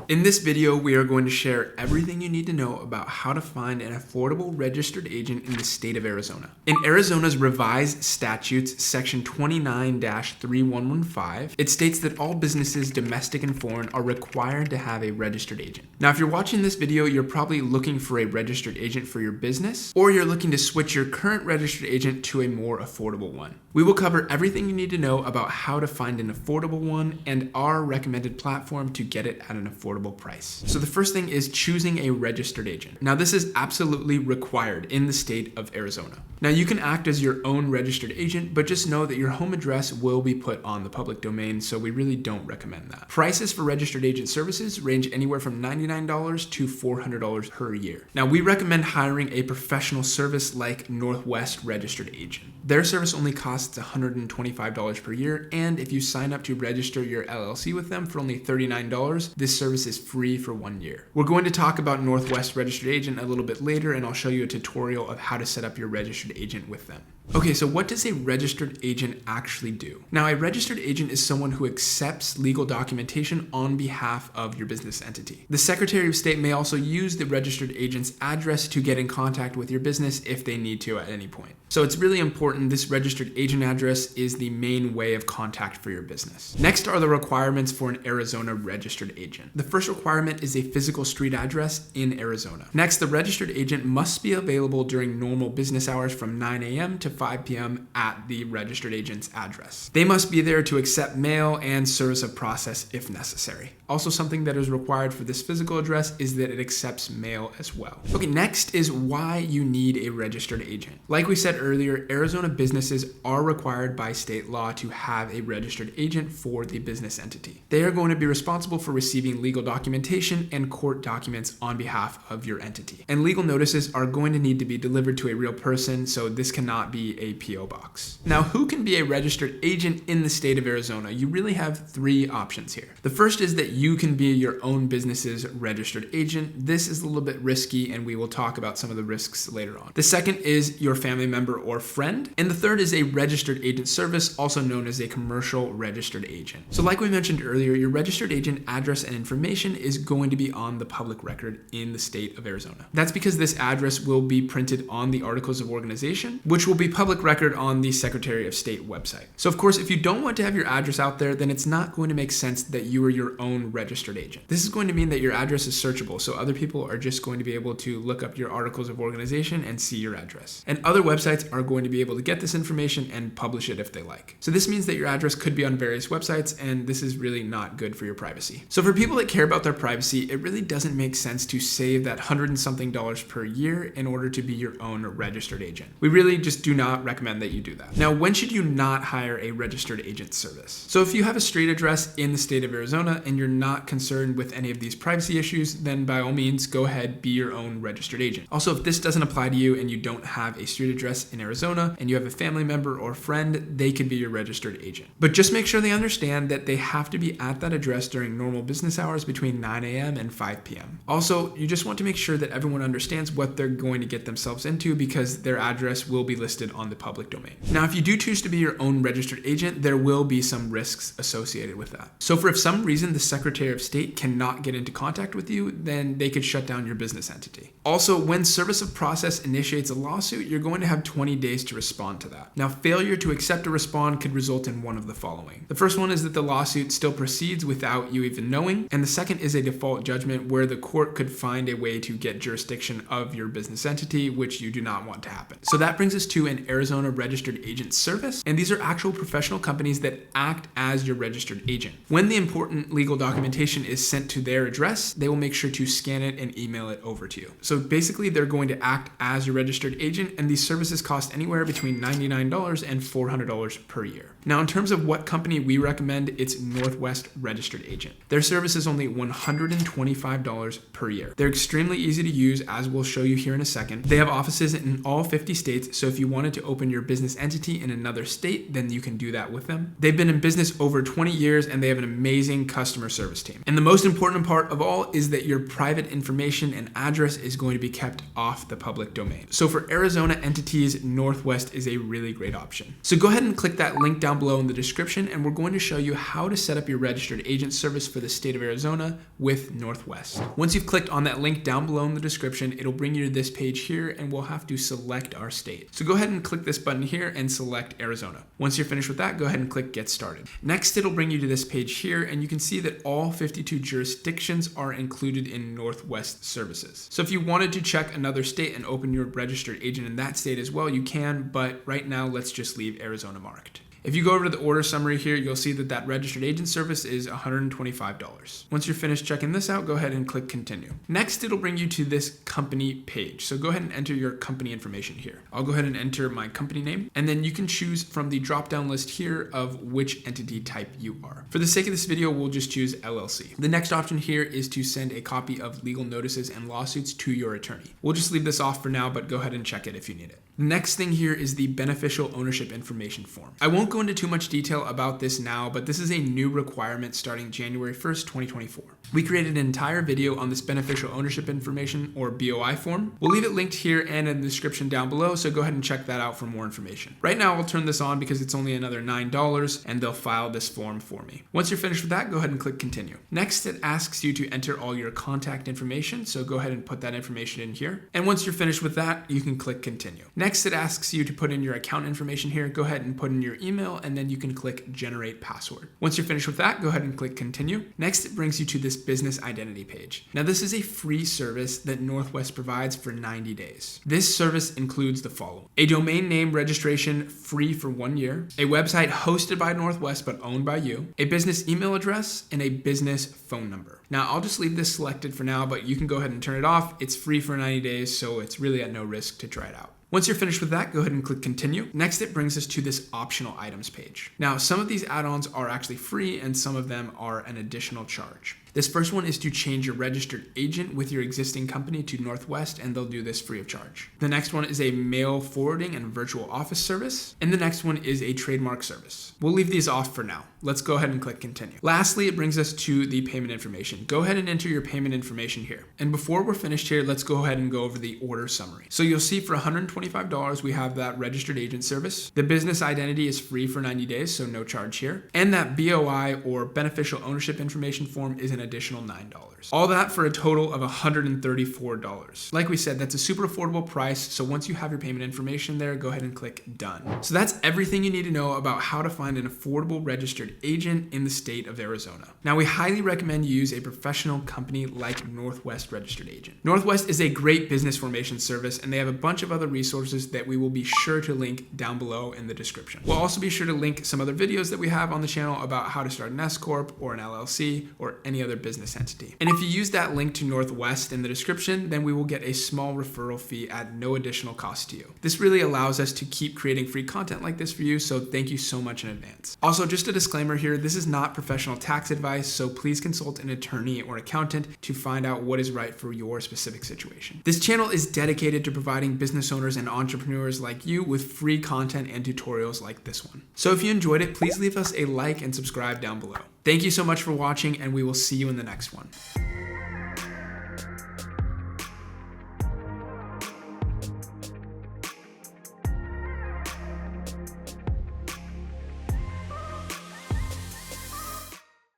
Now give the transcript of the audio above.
In this video, we are going to share everything you need to know about how to find an affordable registered agent in the state of Arizona. In Arizona's revised statutes, section 29-3115, it states that all businesses, domestic and foreign, are required to have a registered agent. Now, if you're watching this video, you're probably looking for a registered agent for your business, or you're looking to switch your current registered agent to a more affordable one. We will cover everything you need to know about how to find an affordable one and our recommended platform to get it at an affordable price. So the first thing is choosing a registered agent. Now, this is absolutely required in the state of Arizona. Now, you can act as your own registered agent, but just know that your home address will be put on the public domain, so we really don't recommend that. Prices for registered agent services range anywhere from $99 to $400 per year. Now, we recommend hiring a professional service like Northwest Registered Agent. Their service only costs $125 per year, and if you sign up to register your LLC with them for only $39, this service is free for 1 year. We're going to talk about Northwest Registered Agent a little bit later, and I'll show you a tutorial of how to set up your registered agent with them. Okay, so what does a registered agent actually do? Now, a registered agent is someone who accepts legal documentation on behalf of your business entity. The Secretary of State may also use the registered agent's address to get in contact with your business if they need to at any point. So it's really important this registered agent address is the main way of contact for your business. Next are the requirements for an Arizona registered agent. The first requirement is a physical street address in Arizona. Next, the registered agent must be available during normal business hours from 9 a.m. to 5 p.m. at the registered agent's address. They must be there to accept mail and service of process if necessary. Also, something that is required for this physical address is that it accepts mail as well. Okay, next is why you need a registered agent. Like we said earlier, Arizona businesses are required by state law to have a registered agent for the business entity. They are going to be responsible for receiving legal documentation and court documents on behalf of your entity. And legal notices are going to need to be delivered to a real person, so this cannot be a PO box. Now, who can be a registered agent in the state of Arizona? You really have three options here. The first is that you can be your own business's registered agent. This is a little bit risky, and we will talk about some of the risks later on. The second is your family member or friend. And the third is a registered agent service, also known as a commercial registered agent. So like we mentioned earlier, your registered agent address and information is going to be on the public record in the state of Arizona. That's because this address will be printed on the Articles of Organization, which will be public record on the Secretary of State website. So of course, if you don't want to have your address out there, then it's not going to make sense that you are your own registered agent. This is going to mean that your address is searchable, so other people are just going to be able to look up your Articles of Organization and see your address. And other websites are going to be able to get this information and publish it if they like. So this means that your address could be on various websites, and this is really not good for your privacy. So for people that care about their privacy, it really doesn't make sense to save that $100 and something per year in order to be your own registered agent. We really just do not recommend that you do that. Now, when should you not hire a registered agent service? So if you have a street address in the state of Arizona and you're not concerned with any of these privacy issues, then by all means, go ahead, be your own registered agent. Also, if this doesn't apply to you and you don't have a street address in Arizona and you have a family member or friend, they could be your registered agent. But just make sure they understand that they have to be at that address during normal business hours between 9 a.m. and 5 p.m. Also, you just want to make sure that everyone understands what they're going to get themselves into because their address will be listed on the public domain. Now, if you do choose to be your own registered agent, there will be some risks associated with that. So for if some reason the Secretary of State cannot get into contact with you, then they could shut down your business entity. Also, when service of process initiates a lawsuit, you're going to have 20 days to respond to that. Now, failure to accept or respond could result in one of the following. The first one is that the lawsuit still proceeds without you even knowing, and the second is a default judgment where the court could find a way to get jurisdiction of your business entity, which you do not want to happen. So that brings us to an Arizona registered agent service, and these are actual professional companies that act as your registered agent. When the important legal documentation is sent to their address, they will make sure to scan it and email it over to you. So basically, they're going to act as your registered agent, and these services cost anywhere between $99 and $400 per year. Now, in terms of what company we recommend, it's Northwest Registered Agent. Their service is only $125 per year. They're extremely easy to use, as we'll show you here in a second. They have offices in all 50 states, so if you wanted to open your business entity in another state, then you can do that with them. They've been in business over 20 years and they have an amazing customer service team. And the most important part of all is that your private information and address is going to be kept off the public domain. So for Arizona entities, Northwest is a really great option. So go ahead and click that link down below in the description, and we're going to show you how to set up your registered agent service for the state of Arizona with Northwest. Once you've clicked on that link down below in the description, it'll bring you to this page here, and we'll have to select our state. So go ahead and click this button here and select Arizona. Once you're finished with that, go ahead and click Get Started. Next, it'll bring you to this page here, and you can see that all 52 jurisdictions are included in Northwest services. So if you wanted to check another state and open your registered agent in that state as well, you can, but right now let's just leave Arizona marked. If you go over to the order summary here, you'll see that that registered agent service is $125. Once you're finished checking this out, go ahead and click Continue. Next, it'll bring you to this company page. So go ahead and enter your company information here. I'll go ahead and enter my company name, and then you can choose from the drop-down list here of which entity type you are. For the sake of this video, we'll just choose LLC. The next option here is to send a copy of legal notices and lawsuits to your attorney. We'll just leave this off for now, but go ahead and check it if you need it. The next thing here is the beneficial ownership information form. I won't go into too much detail about this now, but this is a new requirement starting January 1st, 2024. We created an entire video on this beneficial ownership information, or BOI form. We'll leave it linked here and in the description down below, so go ahead and check that out for more information. Right now, I'll turn this on because it's only another $9 and they'll file this form for me. Once you're finished with that, go ahead and click Continue. Next, it asks you to enter all your contact information, so go ahead and put that information in here. And once you're finished with that, you can click Continue. Next, it asks you to put in your account information here. Go ahead and put in your email, and then you can click Generate Password. Once you're finished with that, go ahead and click Continue. Next, it brings you to this business identity page. Now, this is a free service that Northwest provides for 90 days. This service includes the following: a domain name registration free for 1 year, a website hosted by Northwest but owned by you, a business email address, and a business phone number. Now, I'll just leave this selected for now, but you can go ahead and turn it off. It's free for 90 days, so it's really at no risk to try it out. Once you're finished with that, go ahead and click Continue. Next, it brings us to this optional items page. Now, some of these add-ons are actually free and some of them are an additional charge. This first one is to change your registered agent with your existing company to Northwest, and they'll do this free of charge. The next one is a mail forwarding and virtual office service. And the next one is a trademark service. We'll leave these off for now. Let's go ahead and click Continue. Lastly, it brings us to the payment information. Go ahead and enter your payment information here. And before we're finished here, let's go ahead and go over the order summary. So you'll see for $125, we have that registered agent service. The business identity is free for 90 days, so no charge here. And that BOI, or beneficial ownership information form, is an additional $9. All that for a total of $134. Like we said, that's a super affordable price. So once you have your payment information there, go ahead and click Done. So that's everything you need to know about how to find an affordable registered agent in the state of Arizona. Now, we highly recommend you use a professional company like Northwest Registered Agent. Northwest is a great business formation service, and they have a bunch of other resources that we will be sure to link down below in the description. We'll also be sure to link some other videos that we have on the channel about how to start an S Corp or an LLC or any other business entity. And if you use that link to Northwest in the description, then we will get a small referral fee at no additional cost to you. This really allows us to keep creating free content like this for you, so thank you so much in advance. Also, just a disclaimer here, this is not professional tax advice, so please consult an attorney or accountant to find out what is right for your specific situation. This channel is dedicated to providing business owners and entrepreneurs like you with free content and tutorials like this one. So if you enjoyed it, please leave us a like and subscribe down below. Thank you so much for watching, and we will see you in the next one.